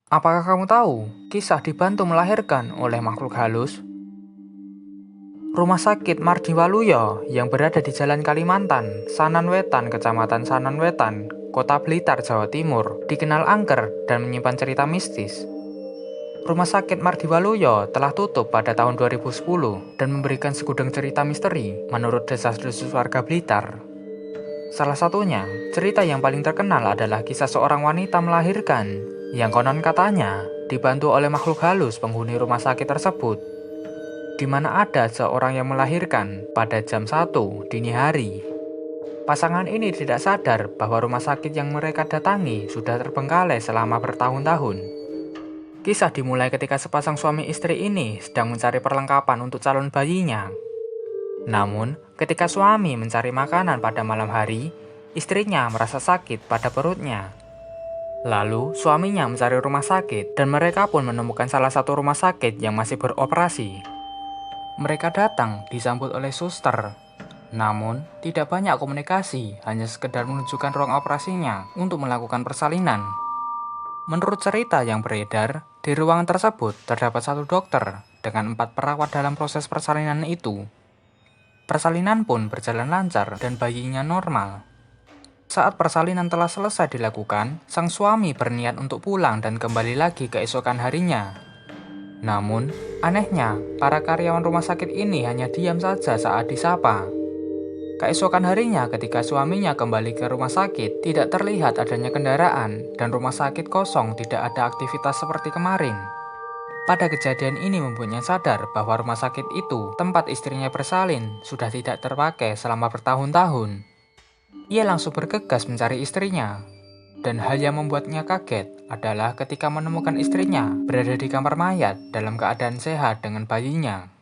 Apakah kamu tahu kisah dibantu melahirkan oleh makhluk halus? Rumah sakit Mardi Waluyo yang berada di Jalan Kalimantan, Sanan Wetan, Kecamatan Sanan Wetan, Kota Blitar, Jawa Timur, dikenal angker dan menyimpan cerita mistis. Rumah sakit Mardi Waluyo telah tutup pada tahun 2010 dan memberikan segudang cerita misteri menurut desas-desus warga Blitar. Salah satunya, cerita yang paling terkenal adalah kisah seorang wanita melahirkan yang konon katanya dibantu oleh makhluk halus penghuni rumah sakit tersebut, di mana ada seorang yang melahirkan pada jam 1 dini hari. Pasangan ini tidak sadar bahwa rumah sakit yang mereka datangi sudah terbengkalai selama bertahun-tahun. Kisah dimulai ketika sepasang suami istri ini sedang mencari perlengkapan untuk calon bayinya. Namun, ketika suami mencari makanan pada malam hari, istrinya merasa sakit pada perutnya. Lalu, suaminya mencari rumah sakit dan mereka pun menemukan salah satu rumah sakit yang masih beroperasi. Mereka datang disambut oleh suster. Namun, tidak banyak komunikasi, hanya sekedar menunjukkan ruang operasinya untuk melakukan persalinan. Menurut cerita yang beredar, di ruangan tersebut terdapat satu dokter dengan 4 perawat dalam proses persalinan itu. Persalinan pun berjalan lancar dan bayinya normal. Saat persalinan telah selesai dilakukan, sang suami berniat untuk pulang dan kembali lagi keesokan harinya. Namun, anehnya, para karyawan rumah sakit ini hanya diam saja saat disapa. Keesokan harinya ketika suaminya kembali ke rumah sakit, tidak terlihat adanya kendaraan dan rumah sakit kosong, tidak ada aktivitas seperti kemarin. Pada kejadian ini membuatnya sadar bahwa rumah sakit itu, tempat istrinya bersalin, sudah tidak terpakai selama bertahun-tahun. Ia langsung bergegas mencari istrinya. Dan hal yang membuatnya kaget adalah ketika menemukan istrinya berada di kamar mayat dalam keadaan sehat dengan bayinya.